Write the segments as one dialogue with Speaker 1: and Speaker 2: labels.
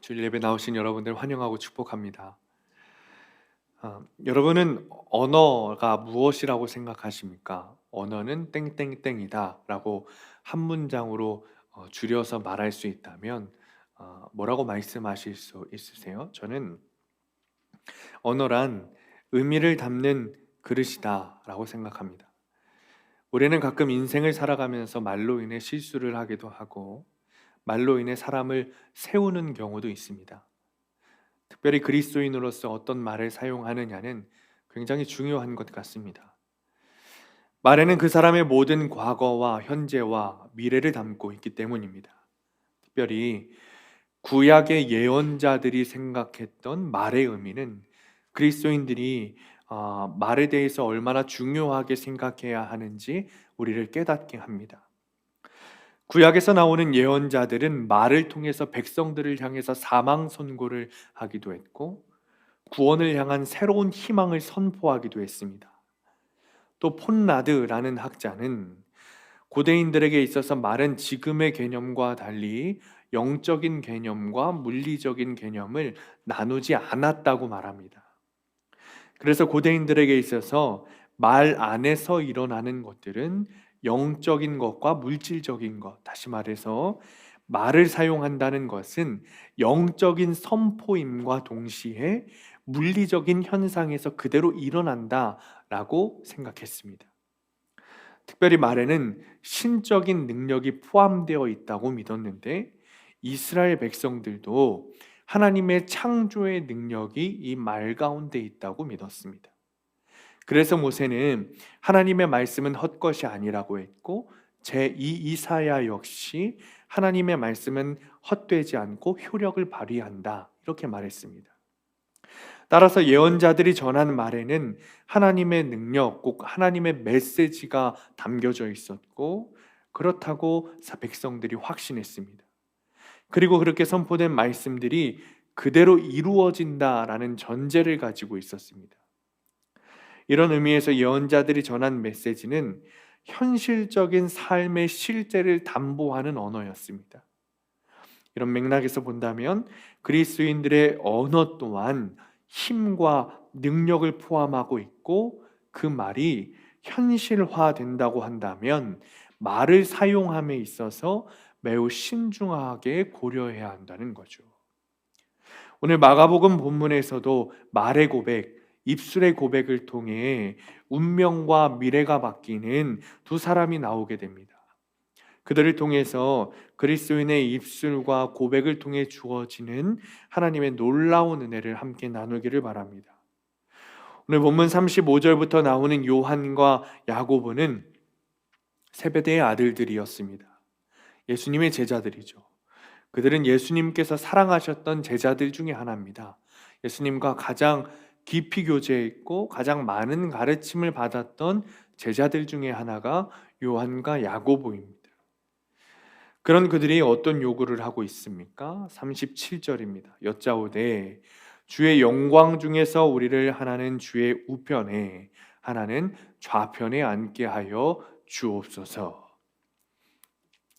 Speaker 1: 주일 예배 나오신 여러분들 환영하고 축복합니다. 여러분은 언어가 무엇이라고 생각하십니까? 언어는 땡땡땡이다라고 한 문장으로 줄여서 말할 수 있다면 뭐라고 말씀하실 수 있으세요? 저는 언어란 의미를 담는 그릇이다라고 생각합니다. 우리는 가끔 인생을 살아가면서 말로 인해 실수를 하기도 하고 말로 인해 사람을 세우는 경우도 있습니다. 특별히 그리스도인으로서 어떤 말을 사용하느냐는 굉장히 중요한 것 같습니다. 말에는 그 사람의 모든 과거와 현재와 미래를 담고 있기 때문입니다. 특별히 구약의 예언자들이 생각했던 말의 의미는 그리스도인들이 말에 대해서 얼마나 중요하게 생각해야 하는지 우리를 깨닫게 합니다. 구약에서 나오는 예언자들은 말을 통해서 백성들을 향해서 사망 선고를 하기도 했고 구원을 향한 새로운 희망을 선포하기도 했습니다. 또 폰라드라는 학자는 고대인들에게 있어서 말은 지금의 개념과 달리 영적인 개념과 물리적인 개념을 나누지 않았다고 말합니다. 그래서 고대인들에게 있어서 말 안에서 일어나는 것들은 영적인 것과 물질적인 것, 다시 말해서 말을 사용한다는 것은 영적인 선포임과 동시에 물리적인 현상에서 그대로 일어난다라고 생각했습니다. 특별히 말에는 신적인 능력이 포함되어 있다고 믿었는데 이스라엘 백성들도 하나님의 창조의 능력이 이 말 가운데 있다고 믿었습니다. 그래서 모세는 하나님의 말씀은 헛것이 아니라고 했고 제2 이사야 역시 하나님의 말씀은 헛되지 않고 효력을 발휘한다 이렇게 말했습니다. 따라서 예언자들이 전한 말에는 하나님의 능력, 꼭 하나님의 메시지가 담겨져 있었고 그렇다고 백성들이 확신했습니다. 그리고 그렇게 선포된 말씀들이 그대로 이루어진다라는 전제를 가지고 있었습니다. 이런 의미에서 예언자들이 전한 메시지는 현실적인 삶의 실제를 담보하는 언어였습니다. 이런 맥락에서 본다면 그리스도인들의 언어 또한 힘과 능력을 포함하고 있고 그 말이 현실화된다고 한다면 말을 사용함에 있어서 매우 신중하게 고려해야 한다는 거죠. 오늘 마가복음 본문에서도 말의 고백, 입술의 고백을 통해 운명과 미래가 바뀌는 두 사람이 나오게 됩니다. 그들을 통해서 그리스도인의 입술과 고백을 통해 주어지는 하나님의 놀라운 은혜를 함께 나누기를 바랍니다. 오늘 본문 35절부터 나오는 요한과 야고보는 세베대의 아들들이었습니다. 예수님의 제자들이죠. 그들은 예수님께서 사랑하셨던 제자들 중에 하나입니다. 예수님과 가장 깊이 교제했고 가장 많은 가르침을 받았던 제자들 중에 하나가 요한과 야고보입니다. 그런 그들이 어떤 요구를 하고 있습니까? 37절입니다. 여짜오되 주의 영광 중에서 우리를 하나는 주의 우편에 하나는 좌편에 앉게 하여 주옵소서.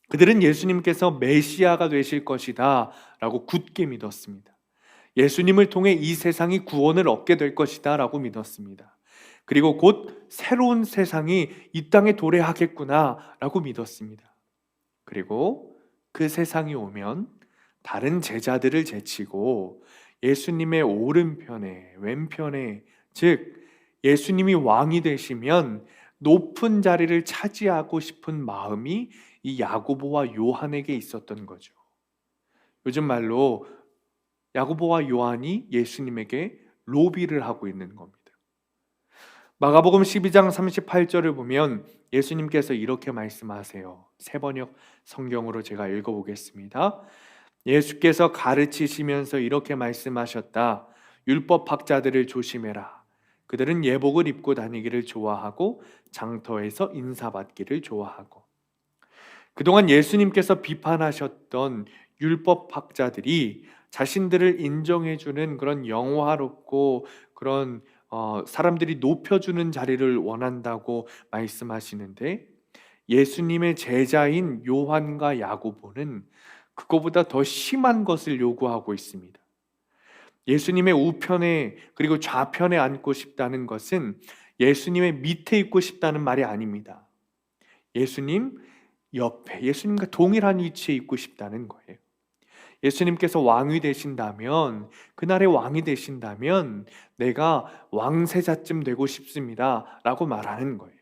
Speaker 1: 그들은 예수님께서 메시아가 되실 것이다 라고 굳게 믿었습니다. 예수님을 통해 이 세상이 구원을 얻게 될 것이다 라고 믿었습니다. 그리고 곧 새로운 세상이 이 땅에 도래하겠구나 라고 믿었습니다. 그리고 그 세상이 오면 다른 제자들을 제치고 예수님의 오른편에 왼편에, 즉 예수님이 왕이 되시면 높은 자리를 차지하고 싶은 마음이 이 야고보와 요한에게 있었던 거죠. 요즘 말로 야고보와 요한이 예수님에게 로비를 하고 있는 겁니다. 마가복음 12장 38절을 보면 예수님께서 이렇게 말씀하세요. 세번역 성경으로 제가 읽어보겠습니다. 예수께서 가르치시면서 이렇게 말씀하셨다. 율법학자들을 조심해라. 그들은 예복을 입고 다니기를 좋아하고 장터에서 인사받기를 좋아하고. 그동안 예수님께서 비판하셨던 율법학자들이 자신들을 인정해주는 그런 영화롭고 그런 사람들이 높여주는 자리를 원한다고 말씀하시는데 예수님의 제자인 요한과 야고보는 그거보다 더 심한 것을 요구하고 있습니다. 예수님의 우편에 그리고 좌편에 앉고 싶다는 것은 예수님의 밑에 있고 싶다는 말이 아닙니다. 예수님 옆에, 예수님과 동일한 위치에 있고 싶다는 거예요. 예수님께서 왕이 되신다면, 그날의 왕이 되신다면 내가 왕세자쯤 되고 싶습니다 라고 말하는 거예요.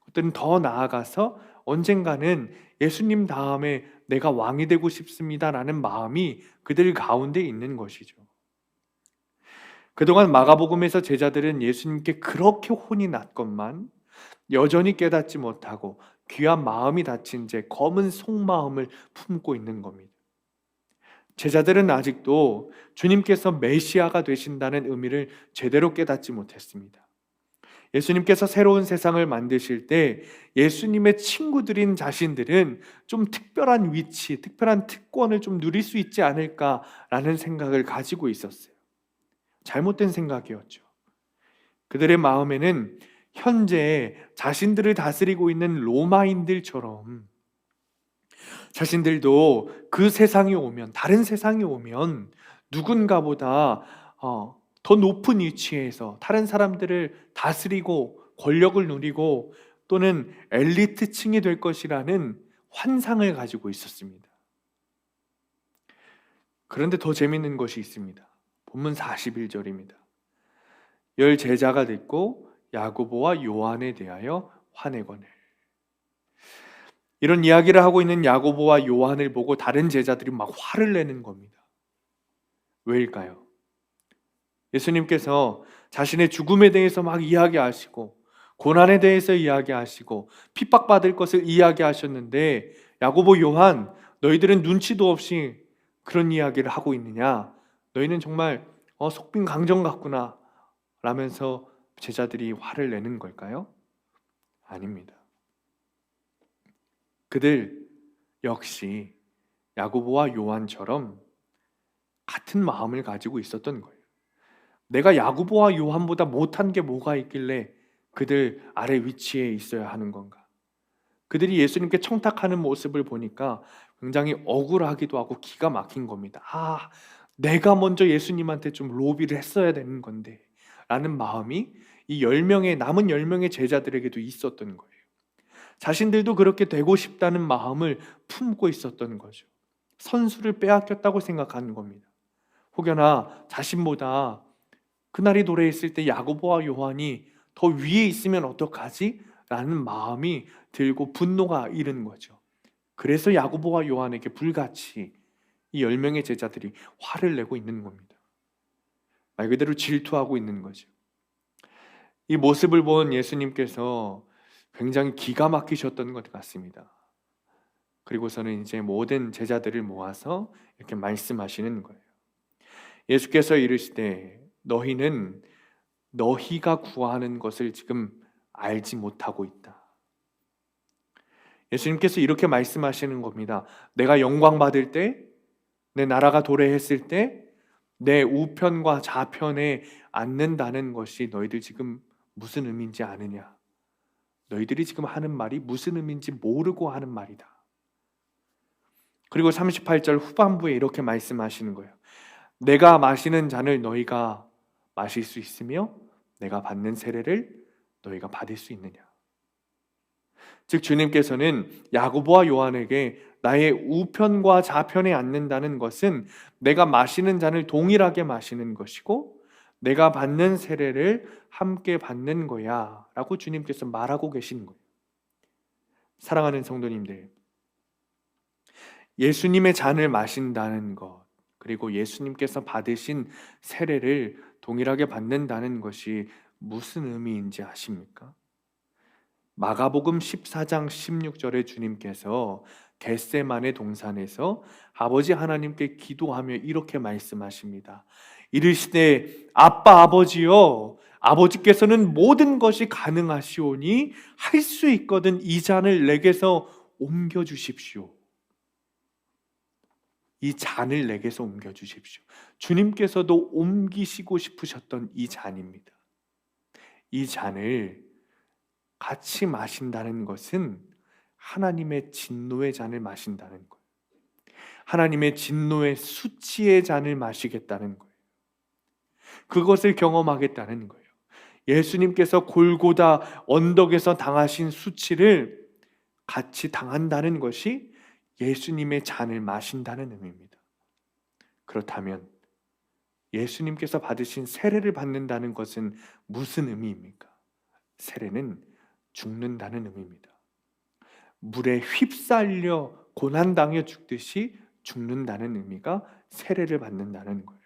Speaker 1: 그들은 더 나아가서 언젠가는 예수님 다음에 내가 왕이 되고 싶습니다 라는 마음이 그들 가운데 있는 것이죠. 그동안 마가복음에서 제자들은 예수님께 그렇게 혼이 났건만 여전히 깨닫지 못하고 귀한 마음이 닫힌 채 검은 속마음을 품고 있는 겁니다. 제자들은 아직도 주님께서 메시아가 되신다는 의미를 제대로 깨닫지 못했습니다. 예수님께서 새로운 세상을 만드실 때 예수님의 친구들인 자신들은 좀 특별한 위치, 특별한 특권을 좀 누릴 수 있지 않을까라는 생각을 가지고 있었어요. 잘못된 생각이었죠. 그들의 마음에는 현재 자신들을 다스리고 있는 로마인들처럼 자신들도 그 세상이 오면, 다른 세상이 오면 누군가보다 더 높은 위치에서 다른 사람들을 다스리고 권력을 누리고 또는 엘리트층이 될 것이라는 환상을 가지고 있었습니다. 그런데 더 재밌는 것이 있습니다. 본문 41절입니다. 열 제자가 듣고 야고보와 요한에 대하여 화내거늘. 이런 이야기를 하고 있는 야고보와 요한을 보고 다른 제자들이 막 화를 내는 겁니다. 왜일까요? 예수님께서 자신의 죽음에 대해서 막 이야기하시고 고난에 대해서 이야기하시고 핍박받을 것을 이야기하셨는데 야고보, 요한, 너희들은 눈치도 없이 그런 이야기를 하고 있느냐? 너희는 정말 속빈 강정 같구나 라면서 제자들이 화를 내는 걸까요? 아닙니다. 그들 역시 야고보와 요한처럼 같은 마음을 가지고 있었던 거예요. 내가 야고보와 요한보다 못한 게 뭐가 있길래 그들 아래 위치에 있어야 하는 건가? 그들이 예수님께 청탁하는 모습을 보니까 굉장히 억울하기도 하고 기가 막힌 겁니다. 내가 먼저 예수님한테 좀 로비를 했어야 되는 건데 라는 마음이 이 남은 10명의 제자들에게도 있었던 거예요. 자신들도 그렇게 되고 싶다는 마음을 품고 있었던 거죠. 선수를 빼앗겼다고 생각하는 겁니다. 혹여나 자신보다 그날이 도래했을 때 야고보와 요한이 더 위에 있으면 어떡하지? 라는 마음이 들고 분노가 이른 거죠. 그래서 야고보와 요한에게 불같이 이 10명의 제자들이 화를 내고 있는 겁니다. 말 그대로 질투하고 있는 거죠. 이 모습을 본 예수님께서 굉장히 기가 막히셨던 것 같습니다. 그리고서는 이제 모든 제자들을 모아서 이렇게 말씀하시는 거예요. 예수께서 이르시되 너희는 너희가 구하는 것을 지금 알지 못하고 있다. 예수님께서 이렇게 말씀하시는 겁니다. 내가 영광 받을 때, 내 나라가 도래했을 때 내 우편과 좌편에 앉는다는 것이 너희들 지금 무슨 의미인지 아느냐? 너희들이 지금 하는 말이 무슨 의미인지 모르고 하는 말이다. 그리고 38절 후반부에 이렇게 말씀하시는 거예요. 내가 마시는 잔을 너희가 마실 수 있으며 내가 받는 세례를 너희가 받을 수 있느냐? 즉 주님께서는 야고보와 요한에게 나의 우편과 좌편에 앉는다는 것은 내가 마시는 잔을 동일하게 마시는 것이고 내가 받는 세례를 함께 받는 거야 라고 주님께서 말하고 계신 거예요. 사랑하는 성도님들, 예수님의 잔을 마신다는 것, 그리고 예수님께서 받으신 세례를 동일하게 받는다는 것이 무슨 의미인지 아십니까? 마가복음 14장 16절에 주님께서 겟세마네 동산에서 아버지 하나님께 기도하며 이렇게 말씀하십니다. 이르시되 아빠 아버지여, 아버지께서는 모든 것이 가능하시오니 할 수 있거든 이 잔을 내게서 옮겨주십시오. 이 잔을 내게서 옮겨주십시오. 주님께서도 옮기시고 싶으셨던 이 잔입니다. 이 잔을 같이 마신다는 것은 하나님의 진노의 잔을 마신다는 거예요. 하나님의 진노의 수치의 잔을 마시겠다는 거예요. 그것을 경험하겠다는 거예요. 예수님께서 골고다 언덕에서 당하신 수치를 같이 당한다는 것이 예수님의 잔을 마신다는 의미입니다. 그렇다면 예수님께서 받으신 세례를 받는다는 것은 무슨 의미입니까? 세례는 죽는다는 의미입니다. 물에 휩쓸려 고난당해 죽듯이 죽는다는 의미가 세례를 받는다는 거예요.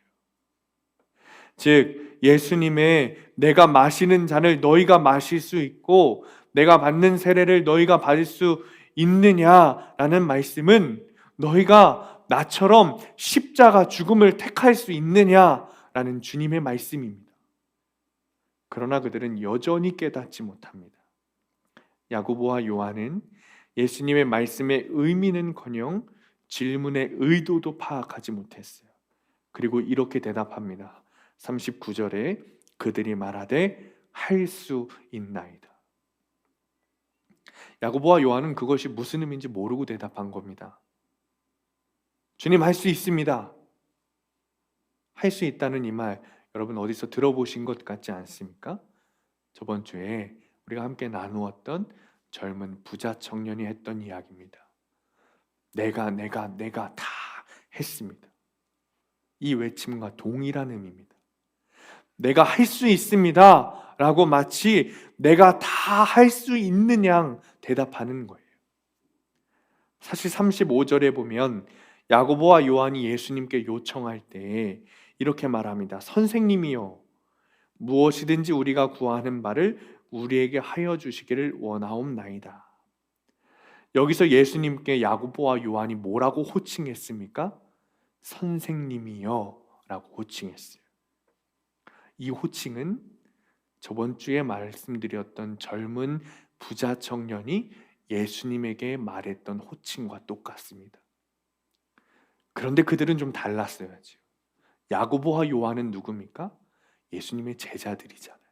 Speaker 1: 즉 예수님의 내가 마시는 잔을 너희가 마실 수 있고 내가 받는 세례를 너희가 받을 수 있느냐라는 말씀은 너희가 나처럼 십자가 죽음을 택할 수 있느냐라는 주님의 말씀입니다. 그러나 그들은 여전히 깨닫지 못합니다. 야고보와 요한은 예수님의 말씀의 의미는커녕 질문의 의도도 파악하지 못했어요. 그리고 이렇게 대답합니다. 39절에 그들이 말하되 할 수 있나이다. 야고보와 요한은 그것이 무슨 의미인지 모르고 대답한 겁니다. 주님, 할 수 있습니다. 할 수 있다는 이 말 여러분 어디서 들어보신 것 같지 않습니까? 저번 주에 우리가 함께 나누었던 젊은 부자 청년이 했던 이야기입니다. 내가 다 했습니다. 이 외침과 동일한 의미입니다. 내가 할 수 있습니다 라고 마치 내가 다 할 수 있는 양 대답하는 거예요. 사실 35절에 보면 야고보와 요한이 예수님께 요청할 때 이렇게 말합니다. 선생님이여, 무엇이든지 우리가 구하는 바를 우리에게 하여 주시기를 원하옵나이다. 여기서 예수님께 야고보와 요한이 뭐라고 호칭했습니까? 선생님이여 라고 호칭했어요. 이 호칭은 저번 주에 말씀드렸던 젊은 부자 청년이 예수님에게 말했던 호칭과 똑같습니다. 그런데 그들은 좀 달랐어야죠. 야고보와 요한은 누굽니까? 예수님의 제자들이잖아요.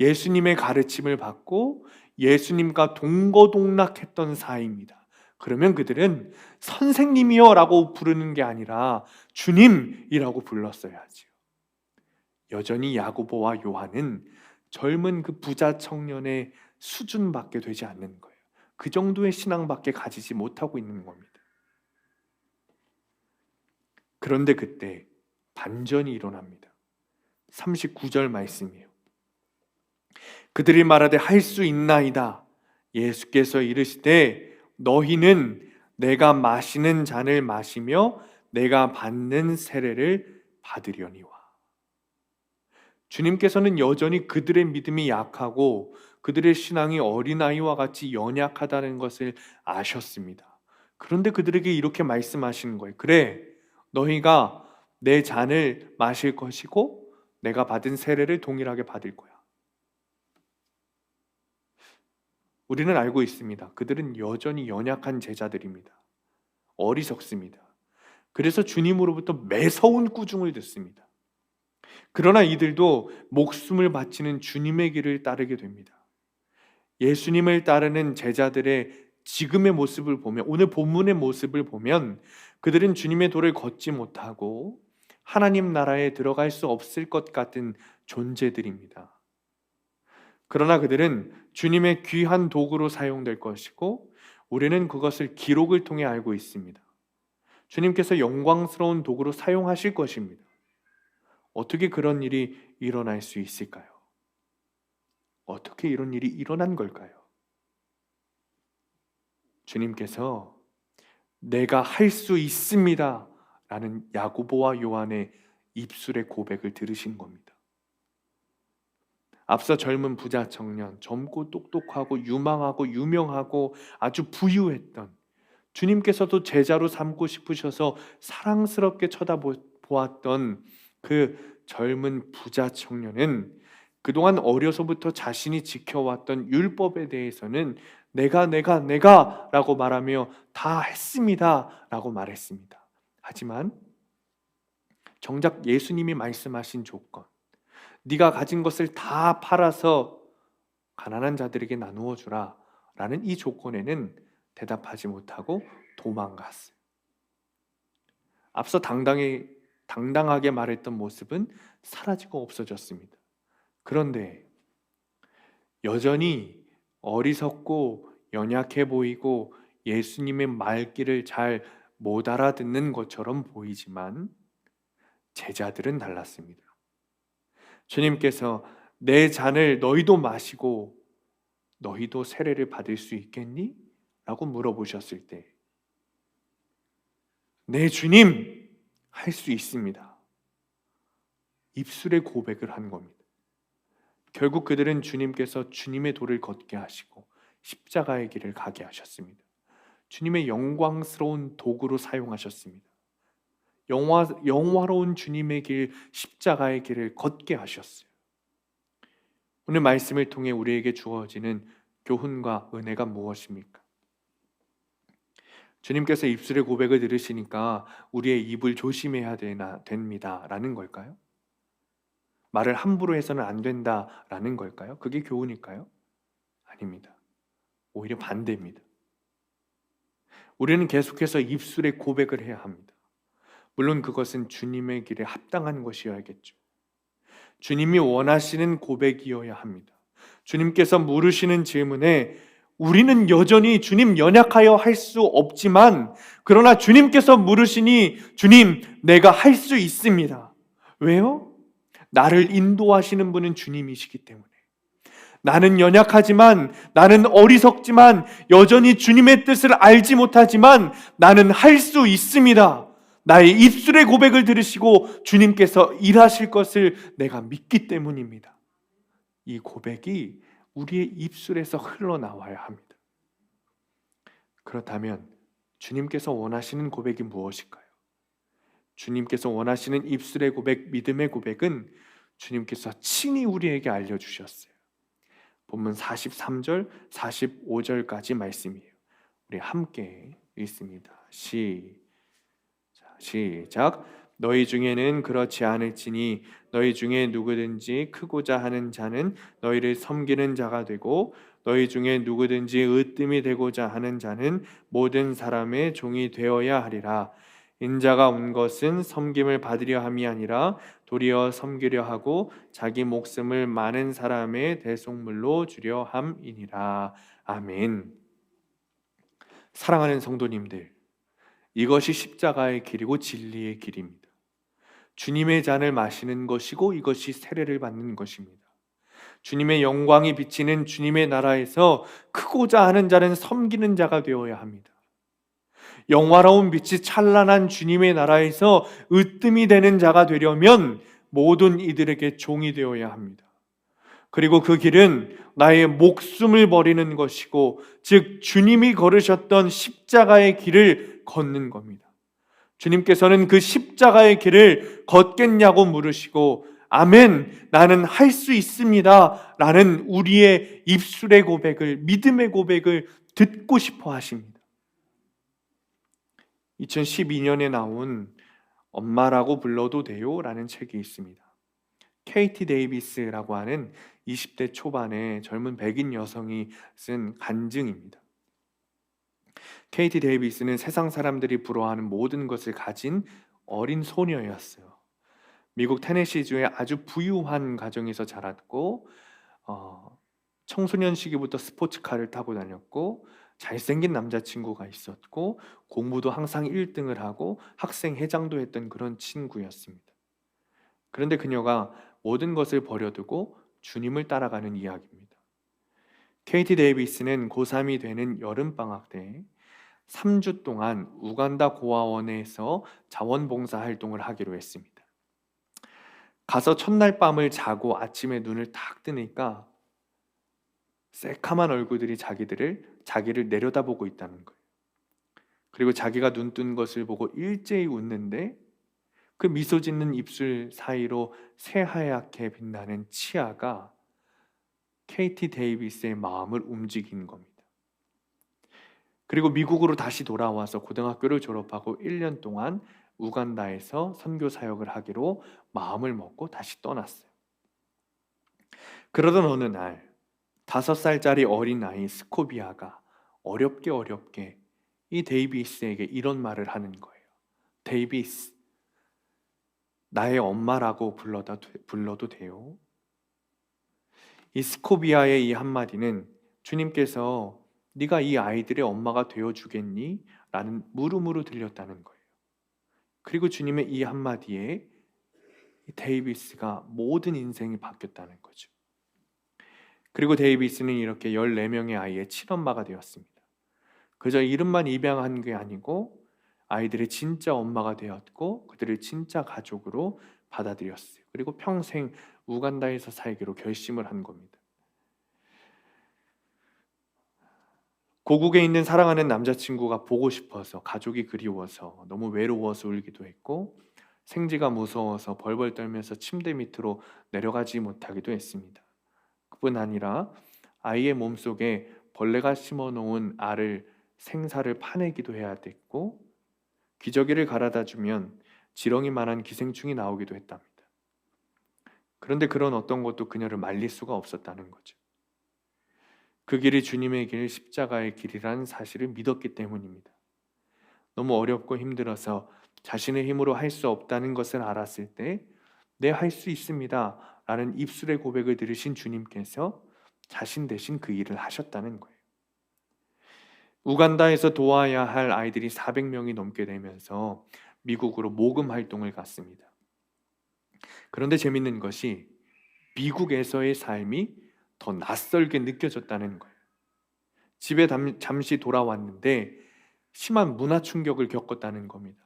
Speaker 1: 예수님의 가르침을 받고 예수님과 동거동락했던 사이입니다. 그러면 그들은 선생님이여 라고 부르는 게 아니라 주님이라고 불렀어야죠. 여전히 야고보와 요한은 젊은 그 부자 청년의 수준밖에 되지 않는 거예요. 그 정도의 신앙밖에 가지지 못하고 있는 겁니다. 그런데 그때 반전이 일어납니다. 39절 말씀이에요. 그들이 말하되 할 수 있나이다. 예수께서 이르시되 너희는 내가 마시는 잔을 마시며 내가 받는 세례를 받으려니와. 주님께서는 여전히 그들의 믿음이 약하고 그들의 신앙이 어린아이와 같이 연약하다는 것을 아셨습니다. 그런데 그들에게 이렇게 말씀하시는 거예요. 그래, 너희가 내 잔을 마실 것이고 내가 받은 세례를 동일하게 받을 거야. 우리는 알고 있습니다. 그들은 여전히 연약한 제자들입니다. 어리석습니다. 그래서 주님으로부터 매서운 꾸중을 듣습니다. 그러나 이들도 목숨을 바치는 주님의 길을 따르게 됩니다. 예수님을 따르는 제자들의 지금의 모습을 보면, 오늘 본문의 모습을 보면 그들은 주님의 도를 걷지 못하고 하나님 나라에 들어갈 수 없을 것 같은 존재들입니다. 그러나 그들은 주님의 귀한 도구로 사용될 것이고 우리는 그것을 기록을 통해 알고 있습니다. 주님께서 영광스러운 도구로 사용하실 것입니다. 어떻게 그런 일이 일어날 수 있을까요? 어떻게 이런 일이 일어난 걸까요? 주님께서 내가 할 수 있습니다 라는 야고보와 요한의 입술의 고백을 들으신 겁니다. 앞서 젊은 부자 청년, 젊고 똑똑하고 유망하고 유명하고 아주 부유했던, 주님께서도 제자로 삼고 싶으셔서 사랑스럽게 쳐다보았던 그 젊은 부자 청년은 그동안 어려서부터 자신이 지켜왔던 율법에 대해서는 내가 라고 말하며 다 했습니다 라고 말했습니다. 하지만 정작 예수님이 말씀하신 조건, 네가 가진 것을 다 팔아서 가난한 자들에게 나누어 주라 라는 이 조건에는 대답하지 못하고 도망갔어요. 앞서 당당하게 말했던 모습은 사라지고 없어졌습니다. 그런데 여전히 어리석고 연약해 보이고 예수님의 말귀를 잘 못 알아듣는 것처럼 보이지만 제자들은 달랐습니다. 주님께서 내 잔을 너희도 마시고 너희도 세례를 받을 수 있겠니? 라고 물어보셨을 때 네 주님, 할 수 있습니다. 입술의 고백을 한 겁니다. 결국 그들은 주님께서 주님의 도를 걷게 하시고 십자가의 길을 가게 하셨습니다. 주님의 영광스러운 도구로 사용하셨습니다. 영화로운 주님의 길, 십자가의 길을 걷게 하셨어요. 오늘 말씀을 통해 우리에게 주어지는 교훈과 은혜가 무엇입니까? 주님께서 입술의 고백을 들으시니까 우리의 입을 조심해야 됩니다 라는 걸까요? 말을 함부로 해서는 안 된다라는 걸까요? 그게 교훈일까요? 아닙니다. 오히려 반대입니다. 우리는 계속해서 입술의 고백을 해야 합니다. 물론 그것은 주님의 길에 합당한 것이어야겠죠. 주님이 원하시는 고백이어야 합니다. 주님께서 물으시는 질문에 우리는 여전히 주님 연약하여 할 수 없지만 그러나 주님께서 물으시니 주님 내가 할 수 있습니다. 왜요? 나를 인도하시는 분은 주님이시기 때문에. 나는 연약하지만 나는 어리석지만 여전히 주님의 뜻을 알지 못하지만 나는 할 수 있습니다. 나의 입술의 고백을 들으시고 주님께서 일하실 것을 내가 믿기 때문입니다. 이 고백이 우리의 입술에서 흘러나와야 합니다. 그렇다면 주님께서 원하시는 고백이 무엇일까요? 주님께서 원하시는 입술의 고백, 믿음의 고백은 주님께서 친히 우리에게 알려주셨어요. 본문 43절, 45절까지 말씀이에요. 우리 함께 읽습니다. 시작. 너희 중에는 그렇지 않을지니 너희 중에 누구든지 크고자 하는 자는 너희를 섬기는 자가 되고 너희 중에 누구든지 으뜸이 되고자 하는 자는 모든 사람의 종이 되어야 하리라. 인자가 온 것은 섬김을 받으려 함이 아니라 도리어 섬기려 하고 자기 목숨을 많은 사람의 대속물로 주려 함이니라. 아멘. 사랑하는 성도님들, 이것이 십자가의 길이고 진리의 길입니다. 주님의 잔을 마시는 것이고 이것이 세례를 받는 것입니다. 주님의 영광이 비치는 주님의 나라에서 크고자 하는 자는 섬기는 자가 되어야 합니다. 영화로운 빛이 찬란한 주님의 나라에서 으뜸이 되는 자가 되려면 모든 이들에게 종이 되어야 합니다. 그리고 그 길은 나의 목숨을 버리는 것이고 즉 주님이 걸으셨던 십자가의 길을 걷는 겁니다. 주님께서는 그 십자가의 길을 걷겠냐고 물으시고 아멘, 나는 할 수 있습니다 라는 우리의 입술의 고백을, 믿음의 고백을 듣고 싶어 하십니다. 2012년에 나온 엄마라고 불러도 돼요? 라는 책이 있습니다. 케이티 데이비스라고 하는 20대 초반의 젊은 백인 여성이 쓴 간증입니다. 케이티 데이비스는 세상 사람들이 부러워하는 모든 것을 가진 어린 소녀였어요. 미국 테네시주의 아주 부유한 가정에서 자랐고 청소년 시기부터 스포츠카를 타고 다녔고 잘생긴 남자친구가 있었고 공부도 항상 1등을 하고 학생회장도 했던 그런 친구였습니다. 그런데 그녀가 모든 것을 버려두고 주님을 따라가는 이야기입니다. 케이티 데이비스는 고3이 되는 여름방학 때 3주 동안 우간다 고아원에서 자원봉사 활동을 하기로 했습니다. 가서 첫날 밤을 자고 아침에 눈을 딱 뜨니까 새카만 얼굴들이 자기를 내려다보고 있다는 거예요. 그리고 자기가 눈 뜬 것을 보고 일제히 웃는데 그 미소 짓는 입술 사이로 새하얗게 빛나는 치아가 케이티 데이비스의 마음을 움직인 겁니다. 그리고 미국으로 다시 돌아와서 고등학교를 졸업하고 1년 동안 우간다에서 선교 사역을 하기로 마음을 먹고 다시 떠났어요. 그러던 어느 날 5살짜리 어린아이 스코비아가 어렵게 이 데이비스에게 이런 말을 하는 거예요. 데이비스, 나의 엄마라고 불러도 돼요. 이 스코비아의 이 한마디는 주님께서 네가 이 아이들의 엄마가 되어주겠니? 라는 물음으로 들렸다는 거예요. 그리고 주님의 이 한마디에 데이비스가 모든 인생이 바뀌었다는 거죠. 그리고 데이비스는 이렇게 14명의 아이의 친엄마가 되었습니다. 그저 이름만 입양한 게 아니고 아이들의 진짜 엄마가 되었고 그들을 진짜 가족으로 받아들였어요. 그리고 평생 우간다에서 살기로 결심을 한 겁니다. 고국에 있는 사랑하는 남자친구가 보고 싶어서, 가족이 그리워서, 너무 외로워서 울기도 했고 생지가 무서워서 벌벌 떨면서 침대 밑으로 내려가지 못하기도 했습니다. 그뿐 아니라 아이의 몸속에 벌레가 심어놓은 알을 생사를 파내기도 해야 됐고 기저귀를 갈아다 주면 지렁이만한 기생충이 나오기도 했답니다. 그런데 그런 어떤 것도 그녀를 말릴 수가 없었다는 거죠. 그 길이 주님의 길, 십자가의 길이라는 사실을 믿었기 때문입니다. 너무 어렵고 힘들어서 자신의 힘으로 할 수 없다는 것을 알았을 때 네, 할 수 있습니다 라는 입술의 고백을 들으신 주님께서 자신 대신 그 일을 하셨다는 거예요. 우간다에서 도와야 할 아이들이 400명이 넘게 되면서 미국으로 모금 활동을 갔습니다. 그런데 재밌는 것이 미국에서의 삶이 더 낯설게 느껴졌다는 거예요. 집에 잠시 돌아왔는데 심한 문화 충격을 겪었다는 겁니다.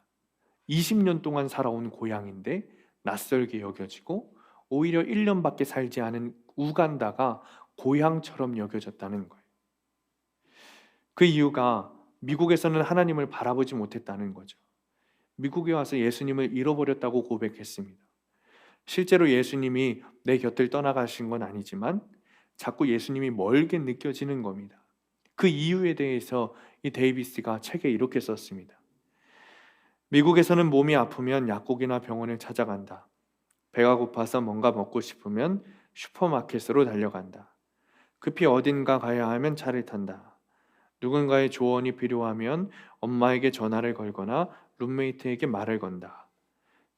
Speaker 1: 20년 동안 살아온 고향인데 낯설게 여겨지고 오히려 1년밖에 살지 않은 우간다가 고향처럼 여겨졌다는 거예요. 그 이유가 미국에서는 하나님을 바라보지 못했다는 거죠. 미국에 와서 예수님을 잃어버렸다고 고백했습니다. 실제로 예수님이 내 곁을 떠나가신 건 아니지만 자꾸 예수님이 멀게 느껴지는 겁니다. 그 이유에 대해서 이 데이비스가 책에 이렇게 썼습니다. 미국에서는 몸이 아프면 약국이나 병원을 찾아간다. 배가 고파서 뭔가 먹고 싶으면 슈퍼마켓으로 달려간다. 급히 어딘가 가야 하면 차를 탄다. 누군가의 조언이 필요하면 엄마에게 전화를 걸거나 룸메이트에게 말을 건다.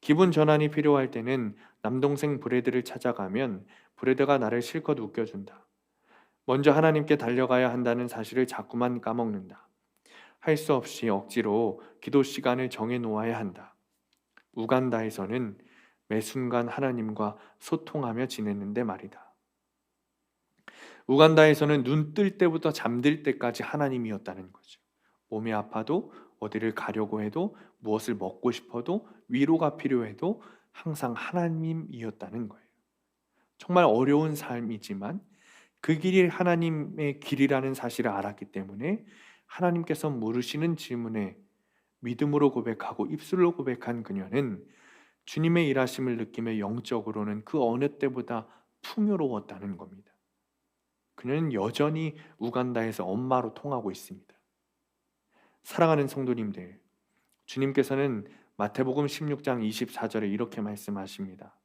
Speaker 1: 기분 전환이 필요할 때는 남동생 브래드를 찾아가면 브래드가 나를 실컷 웃겨준다. 먼저 하나님께 달려가야 한다는 사실을 자꾸만 까먹는다. 할 수 없이 억지로 기도 시간을 정해 놓아야 한다. 우간다에서는 매 순간 하나님과 소통하며 지냈는데 말이다. 우간다에서는 눈 뜰 때부터 잠들 때까지 하나님이었다는 거죠. 몸이 아파도 어디를 가려고 해도 무엇을 먹고 싶어도 위로가 필요해도 항상 하나님이었다는 거예요. 정말 어려운 삶이지만 그 길이 하나님의 길이라는 사실을 알았기 때문에 하나님께서 물으시는 질문에 믿음으로 고백하고 입술로 고백한 그녀는 주님의 일하심을 느끼며 영적으로는 그 어느 때보다 풍요로웠다는 겁니다. 그녀는 여전히 우간다에서 엄마로 통하고 있습니다. 사랑하는 성도님들, 주님께서는 마태복음 16장 24절에 이렇게 말씀하십니다.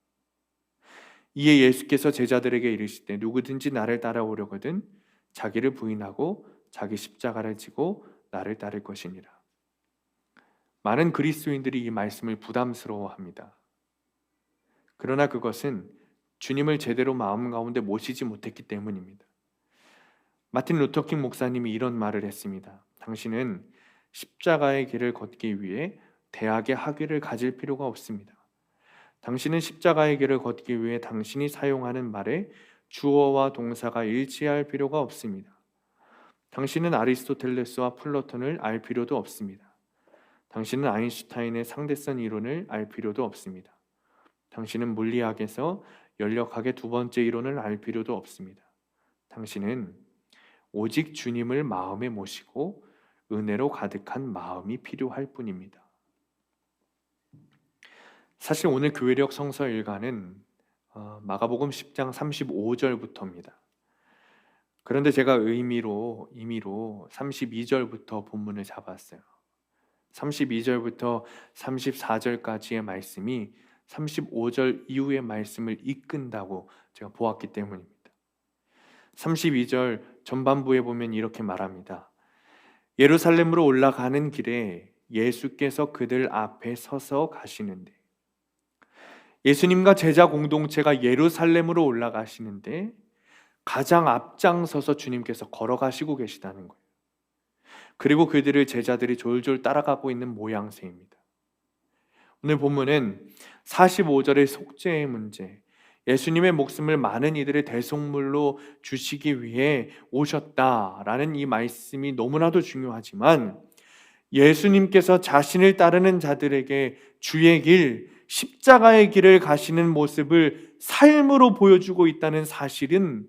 Speaker 1: 이에 예수께서 제자들에게 이르시되 누구든지 나를 따라오려거든 자기를 부인하고 자기 십자가를 지고 나를 따를 것이니라. 많은 그리스도인들이 이 말씀을 부담스러워합니다. 그러나 그것은 주님을 제대로 마음 가운데 모시지 못했기 때문입니다. 마틴 루터킹 목사님이 이런 말을 했습니다. 당신은 십자가의 길을 걷기 위해 대학의 학위를 가질 필요가 없습니다. 당신은 십자가의 길을 걷기 위해 당신이 사용하는 말에 주어와 동사가 일치할 필요가 없습니다. 당신은 아리스토텔레스와 플라톤을 알 필요도 없습니다. 당신은 아인슈타인의 상대성 이론을 알 필요도 없습니다. 당신은 물리학에서 연력학의 두 번째 이론을 알 필요도 없습니다. 당신은 오직 주님을 마음에 모시고 은혜로 가득한 마음이 필요할 뿐입니다. 사실 오늘 교회력 성서 일과는 마가복음 10장 35절부터입니다. 그런데 제가 임의로 32절부터 본문을 잡았어요. 32절부터 34절까지의 말씀이 35절 이후의 말씀을 이끈다고 제가 보았기 때문입니다. 32절 전반부에 보면 이렇게 말합니다. 예루살렘으로 올라가는 길에 예수께서 그들 앞에 서서 가시는데, 예수님과 제자 공동체가 예루살렘으로 올라가시는데 가장 앞장서서 주님께서 걸어가시고 계시다는 거예요. 그리고 그들을 제자들이 졸졸 따라가고 있는 모양새입니다. 오늘 본문은 45절의 속죄의 문제, 예수님의 목숨을 많은 이들의 대속물로 주시기 위해 오셨다라는 이 말씀이 너무나도 중요하지만, 예수님께서 자신을 따르는 자들에게 주의 길, 십자가의 길을 가시는 모습을 삶으로 보여주고 있다는 사실은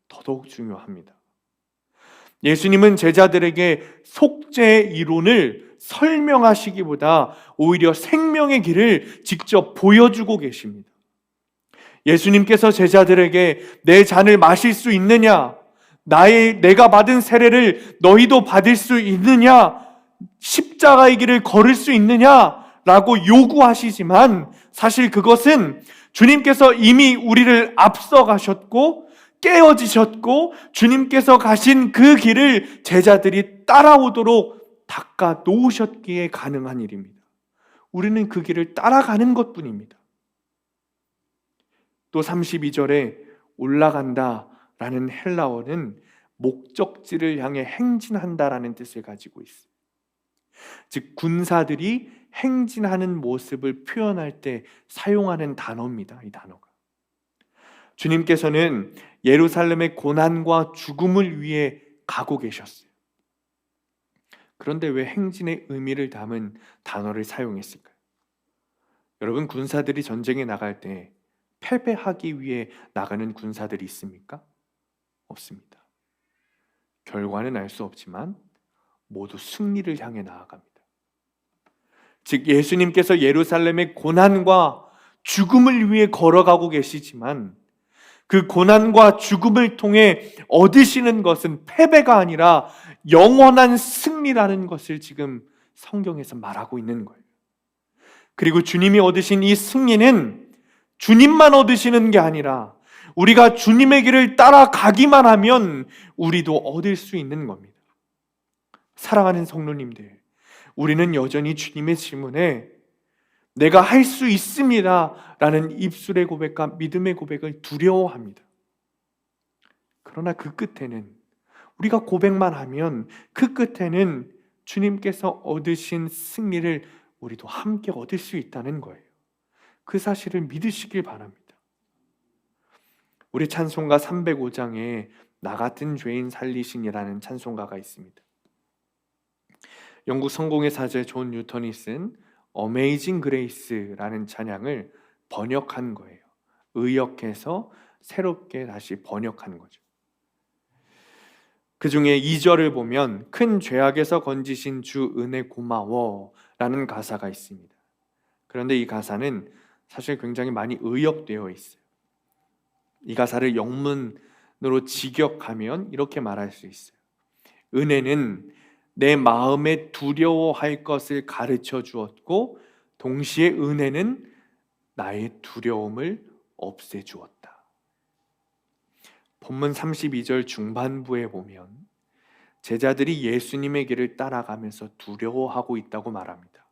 Speaker 1: 더더욱 중요합니다. 예수님은 제자들에게 속죄의 이론을 설명하시기보다 오히려 생명의 길을 직접 보여주고 계십니다. 예수님께서 제자들에게 내 잔을 마실 수 있느냐? 내가 받은 세례를 너희도 받을 수 있느냐? 십자가의 길을 걸을 수 있느냐? 라고 요구하시지만, 사실 그것은 주님께서 이미 우리를 앞서가셨고 깨어지셨고 주님께서 가신 그 길을 제자들이 따라오도록 닦아 놓으셨기에 가능한 일입니다. 우리는 그 길을 따라가는 것뿐입니다. 또 32절에 올라간다 라는 헬라어는 목적지를 향해 행진한다라는 뜻을 가지고 있어요. 즉 군사들이 행진하는 모습을 표현할 때 사용하는 단어입니다. 이 단어가. 주님께서는 예루살렘의 고난과 죽음을 위해 가고 계셨어요. 그런데 왜 행진의 의미를 담은 단어를 사용했을까요? 여러분, 군사들이 전쟁에 나갈 때 패배하기 위해 나가는 군사들이 있습니까? 없습니다. 결과는 알 수 없지만 모두 승리를 향해 나아갑니다. 즉 예수님께서 예루살렘의 고난과 죽음을 위해 걸어가고 계시지만 그 고난과 죽음을 통해 얻으시는 것은 패배가 아니라 영원한 승리라는 것을 지금 성경에서 말하고 있는 거예요. 그리고 주님이 얻으신 이 승리는 주님만 얻으시는 게 아니라 우리가 주님의 길을 따라가기만 하면 우리도 얻을 수 있는 겁니다. 사랑하는 성도님들, 우리는 여전히 주님의 질문에 내가 할 수 있습니다 라는 입술의 고백과 믿음의 고백을 두려워합니다. 그러나 그 끝에는, 우리가 고백만 하면 그 끝에는 주님께서 얻으신 승리를 우리도 함께 얻을 수 있다는 거예요. 그 사실을 믿으시길 바랍니다. 우리 찬송가 305장에 나 같은 죄인 살리신이라는 찬송가가 있습니다. 영국 성공의 사제 존 뉴턴이 쓴 Amazing Grace라는 찬양을 번역한 거예요. 의역해서 새롭게 다시 번역한 거죠. 그 중에 2절을 보면 큰 죄악에서 건지신 주 은혜 고마워 라는 가사가 있습니다. 그런데 이 가사는 사실 굉장히 많이 의역되어 있어요. 이 가사를 영문으로 직역하면 이렇게 말할 수 있어요. 은혜는 내 마음에 두려워할 것을 가르쳐 주었고 동시에 은혜는 나의 두려움을 없애주었다. 본문 32절 중반부에 보면 제자들이 예수님의 길을 따라가면서 두려워하고 있다고 말합니다.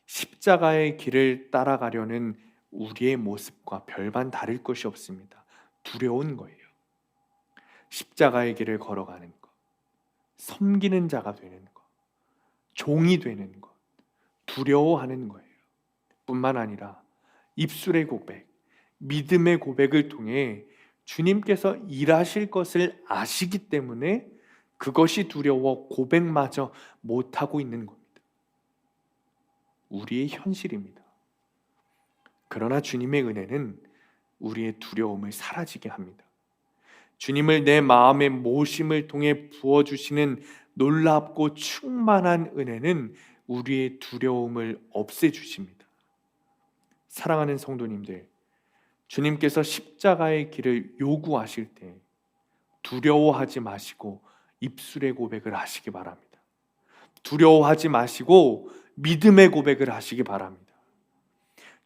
Speaker 1: 십자가의 길을 따라가려는 우리의 모습과 별반 다를 것이 없습니다. 두려운 거예요. 십자가의 길을 걸어가는 것, 섬기는 자가 되는 것, 종이 되는 것, 두려워하는 거예요. 뿐만 아니라 입술의 고백, 믿음의 고백을 통해 주님께서 일하실 것을 아시기 때문에 그것이 두려워 고백마저 못하고 있는 겁니다. 우리의 현실입니다. 그러나 주님의 은혜는 우리의 두려움을 사라지게 합니다. 주님을 내 마음의 모심을 통해 부어주시는 놀랍고 충만한 은혜는 우리의 두려움을 없애주십니다. 사랑하는 성도님들, 주님께서 십자가의 길을 요구하실 때 두려워하지 마시고 입술의 고백을 하시기 바랍니다. 두려워하지 마시고 믿음의 고백을 하시기 바랍니다.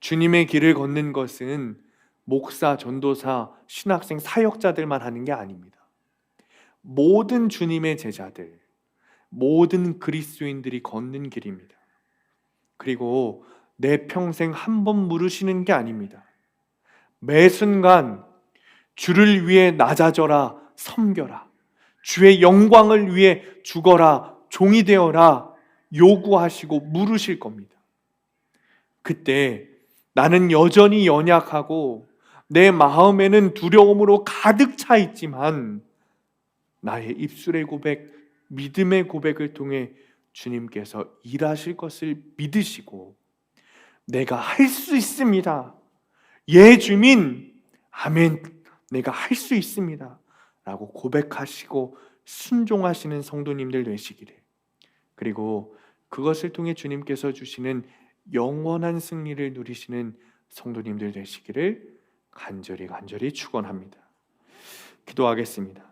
Speaker 1: 주님의 길을 걷는 것은 목사, 전도사, 신학생, 사역자들만 하는 게 아닙니다. 모든 주님의 제자들, 모든 그리스도인들이 걷는 길입니다. 그리고 내 평생 한 번 물으시는 게 아닙니다. 매 순간 주를 위해 낮아져라, 섬겨라, 주의 영광을 위해 죽어라, 종이 되어라 요구하시고 물으실 겁니다. 그때 나는 여전히 연약하고 내 마음에는 두려움으로 가득 차 있지만 나의 입술의 고백, 믿음의 고백을 통해 주님께서 일하실 것을 믿으시고 내가 할 수 있습니다. 예 주민, 아멘, 내가 할 수 있습니다 라고 고백하시고 순종하시는 성도님들 되시기를, 그리고 그것을 통해 주님께서 주시는 영원한 승리를 누리시는 성도님들 되시기를 간절히 축원합니다. 기도하겠습니다.